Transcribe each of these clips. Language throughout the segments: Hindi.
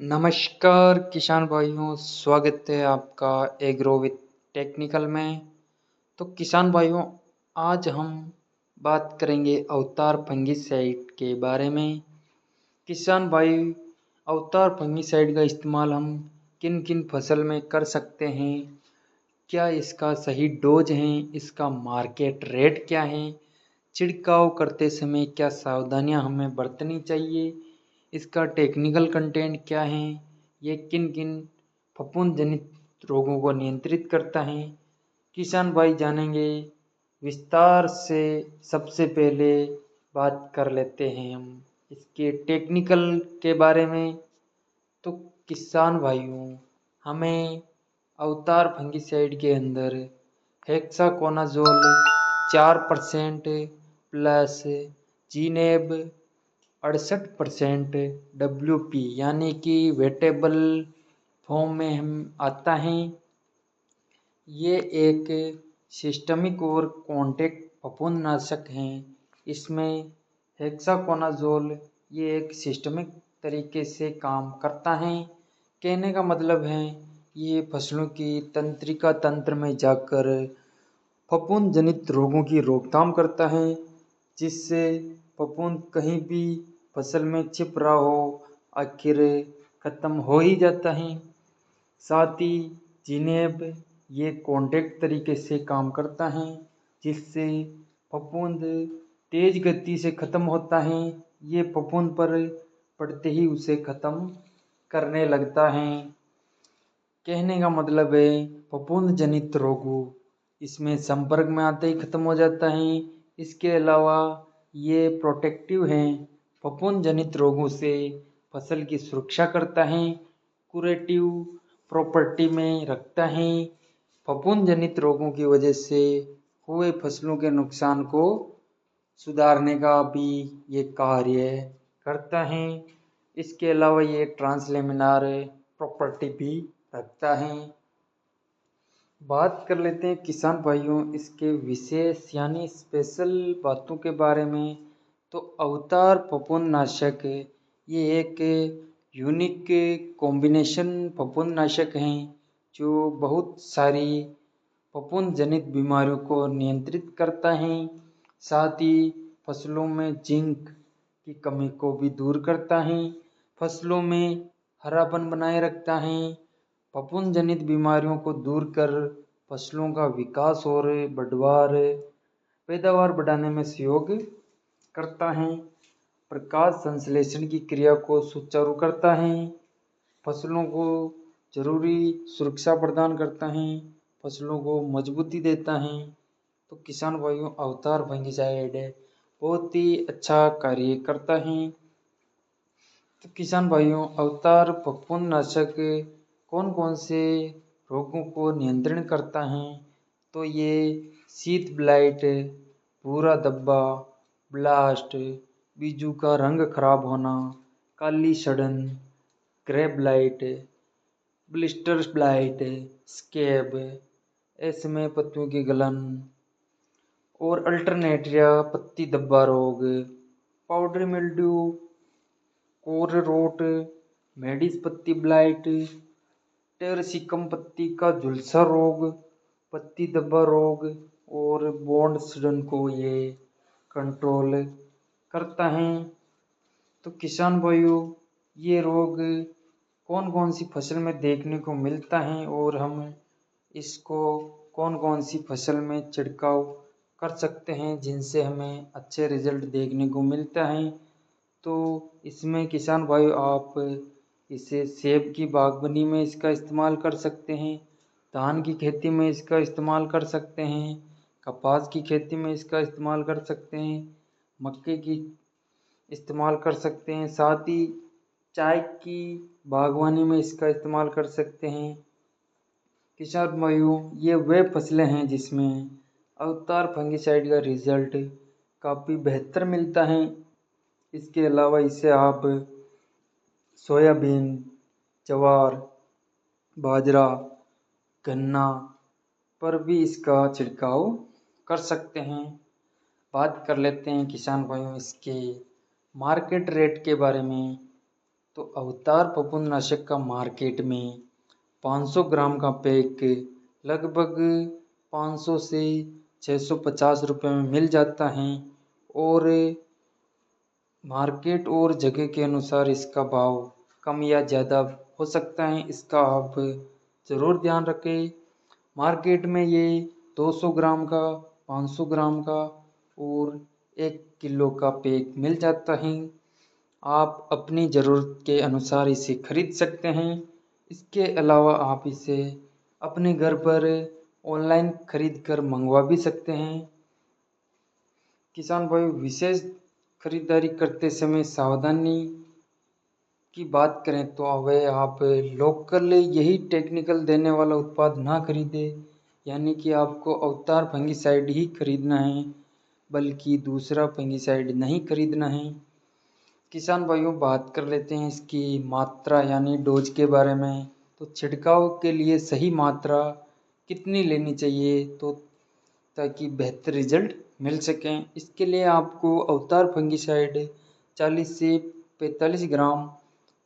नमस्कार किसान भाइयों, स्वागत है आपका एग्रो विथ टेक्निकल में। तो किसान भाइयों, आज हम बात करेंगे अवतार फंगिसाइड के बारे में। किसान भाई, अवतार फंगिसाइड का इस्तेमाल हम किन किन फसल में कर सकते हैं, क्या इसका सही डोज है, इसका मार्केट रेट क्या है, छिड़काव करते समय क्या सावधानियां हमें बरतनी चाहिए, इसका टेक्निकल कंटेंट क्या है, ये किन किन फफूंद जनित रोगों को नियंत्रित करता है, किसान भाई जानेंगे विस्तार से। सबसे पहले बात कर लेते हैं हम इसके टेक्निकल के बारे में। तो किसान भाइयों, हमें अवतार फंगिसाइड के अंदर हेक्साकोनाजोल 4% प्लस जीनेब 68% WP यानी कि वेटेबल फॉर्म में हम आता है। ये एक सिस्टमिक और कॉन्टैक्ट फफूंदनाशक हैं। इसमें हेक्साकोनाजोल ये एक सिस्टमिक तरीके से काम करता है। कहने का मतलब है ये फसलों की तंत्रिका तंत्र में जाकर फफूंद जनित रोगों की रोकथाम करता है, जिससे फफूंद कहीं भी फसल में छिप रहा हो आखिर खत्म हो ही जाता है। साथ ही जिनेब ये कॉन्टैक्ट तरीके से काम करता है, जिससे फफूंद तेज गति से खत्म होता है। ये फफूंद पर पड़ते ही उसे खत्म करने लगता है। कहने का मतलब है फफूंद जनित रोगों इसमें संपर्क में आते ही खत्म हो जाता है। इसके अलावा ये प्रोटेक्टिव हैं, फफूंद जनित रोगों से फसल की सुरक्षा करता है, कुरेटिव प्रॉपर्टी में रखता है। फफूंद जनित रोगों की वजह से हुए फसलों के नुकसान को सुधारने का भी ये कार्य करता है। इसके अलावा ये ट्रांसलेमिनार प्रॉपर्टी भी रखता है। बात कर लेते हैं किसान भाइयों इसके विशेष यानी स्पेशल बातों के बारे में। तो अवतार फफूंदनाशक ये एक यूनिक कॉम्बिनेशन फफूंदनाशक हैं जो बहुत सारी फफूंद जनित बीमारियों को नियंत्रित करता है। साथ ही फसलों में जिंक की कमी को भी दूर करता है, फसलों में हरापन बनाए रखता है, फफूंद जनित बीमारियों को दूर कर फसलों का विकास और पैदावार बढ़ाने में सहयोग करता है, प्रकाश संश्लेषण की क्रिया को सुचारू करता है, फसलों को जरूरी सुरक्षा प्रदान करता है, फसलों को मजबूती देता है। तो किसान भाइयों, अवतार फंगिसाइड बहुत ही अच्छा कार्य करता है। तो किसान भाइयों, अवतार फफूंदनाशक कौन कौन से रोगों को नियंत्रण करता है? तो ये शीत ब्लाइट, भूरा धब्बा, ब्लास्ट, बीजू का रंग खराब होना, काली सड़न, grey blight, blister blight, scab, ऐसे में पत्तियों की गलन और अल्टरनेटिया पत्ती धब्बा रोग, पाउडरी मिल्ड्यू, कोर रोट, मेडिस पत्ती ब्लाइट, टेरसिकम पत्ती का झुलसा रोग, पत्ती धब्बा रोग और बॉन्ड सड़न को ये कंट्रोल करता है। तो किसान भाइयों, ये रोग कौन कौन सी फसल में देखने को मिलता है और हम इसको कौन कौन सी फसल में छिड़काव कर सकते हैं जिनसे हमें अच्छे रिजल्ट देखने को मिलता है? तो इसमें किसान भाई आप इसे सेब की बागवानी में इसका इस्तेमाल कर सकते हैं, धान की खेती में इसका इस्तेमाल कर सकते हैं, कपास की खेती में इसका इस्तेमाल कर सकते हैं, मक्के की इस्तेमाल कर सकते हैं, साथ ही चाय की बागवानी में इसका इस्तेमाल कर सकते हैं। किसान भाइयों, ये वे फसलें हैं जिसमें अवतार फंगिसाइड का रिजल्ट काफ़ी बेहतर मिलता है। इसके अलावा इसे आप सोयाबीन, ज्वार, बाजरा, गन्ना पर भी इसका छिड़काव कर सकते हैं। बात कर लेते हैं किसान भाइयों इसके मार्केट रेट के बारे में। तो अवतार फफूंदनाशक का मार्केट में 500 ग्राम का पैक लगभग 500 से 650 रुपये में मिल जाता है और मार्केट और जगह के अनुसार इसका भाव कम या ज़्यादा हो सकता है, इसका आप ज़रूर ध्यान रखें। मार्केट में ये 200 ग्राम का, 500 ग्राम का और 1 किलो का पैक मिल जाता है। आप अपनी ज़रूरत के अनुसार इसे खरीद सकते हैं। इसके अलावा आप इसे अपने घर पर ऑनलाइन खरीद कर मंगवा भी सकते हैं। किसान भाई, विशेष खरीदारी करते समय सावधानी की बात करें तो वह आप लोकल यही टेक्निकल देने वाला उत्पाद ना खरीदें, यानी कि आपको अवतार फंगिसाइड ही खरीदना है, बल्कि दूसरा फंगिसाइड नहीं खरीदना है। किसान भाइयों, बात कर लेते हैं इसकी मात्रा यानी डोज के बारे में। तो छिड़काव के लिए सही मात्रा कितनी लेनी चाहिए तो ताकि बेहतर रिजल्ट मिल सकें, इसके लिए आपको अवतार फंगिसाइड 40 से 45 ग्राम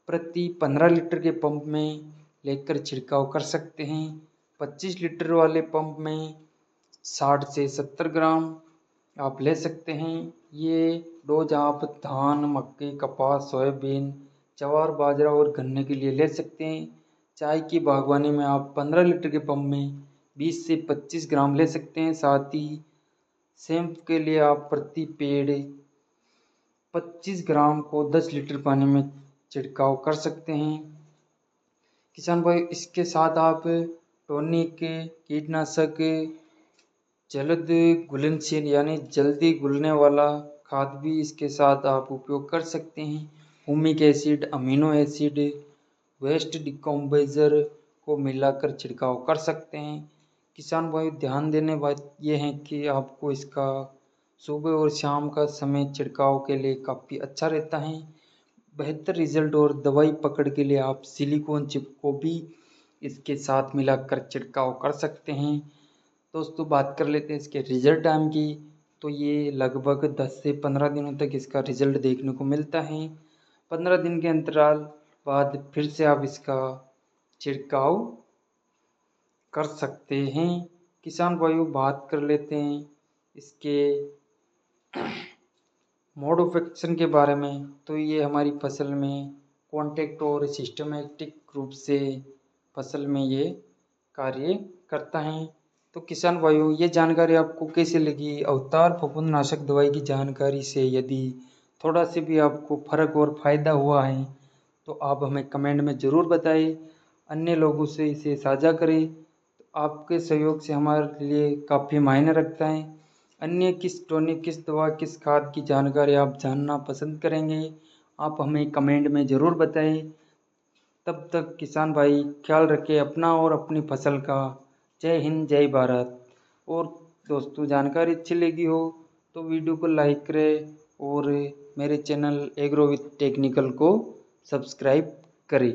प्रति 15 लीटर के पंप में लेकर छिड़काव कर सकते हैं। 25 लीटर वाले पंप में 60 से 70 ग्राम आप ले सकते हैं। ये डोज आप धान, मक्के, कपास, सोयाबीन, ज्वार, बाजरा और गन्ने के लिए ले सकते हैं। चाय की बागवानी में आप 15 लीटर के पंप में 20 से 25 ग्राम ले सकते हैं। साथ ही सेम के लिए आप प्रति पेड़ 25 ग्राम को 10 लीटर पानी में छिड़काव कर सकते हैं। किसान भाई, इसके साथ आप टॉनिक, कीटनाशक, जल्द घुलनशील यानी जल्दी घुलने वाला खाद भी इसके साथ आप उपयोग कर सकते हैं। Humic acid, amino acid, waste decomposer को मिलाकर छिड़काव कर सकते हैं। किसान भाई, ध्यान देने बात यह है कि आपको इसका सुबह और शाम का समय छिड़काव के लिए काफ़ी अच्छा रहता है। बेहतर रिजल्ट और दवाई पकड़ के लिए आप सिलिकॉन चिप को भी इसके साथ मिलाकर छिड़काव कर सकते हैं। दोस्तों, बात कर लेते हैं इसके रिजल्ट टाइम की। तो ये लगभग 10 से 15 दिनों तक इसका रिजल्ट देखने को मिलता है। 15 दिन के अंतराल बाद फिर से आप इसका छिड़काव कर सकते हैं। किसान भाइयों, बात कर लेते हैं इसके मोड ऑफ एक्शन के बारे में। तो ये हमारी फसल में कॉन्टैक्ट और सिस्टमेटिक रूप से फसल में ये कार्य करता है। तो किसान भाइयों, ये जानकारी आपको कैसी लगी? अवतार फफूंदनाशक दवाई की जानकारी से यदि थोड़ा से भी आपको फ़र्क और फ़ायदा हुआ है तो आप हमें कमेंट में ज़रूर बताएं। अन्य लोगों से इसे साझा करें। तो आपके सहयोग से हमारे लिए काफ़ी मायने रखता है। अन्य किस टॉनिक, किस दवा, किस खाद की जानकारी आप जानना पसंद करेंगे, आप हमें कमेंट में ज़रूर बताएं। तब तक किसान भाई ख्याल रखें अपना और अपनी फसल का। जय हिंद, जय भारत। और दोस्तों, जानकारी अच्छी लगी हो तो वीडियो को लाइक करें और मेरे चैनल एग्रो विथ टेक्निकल को सब्सक्राइब करें।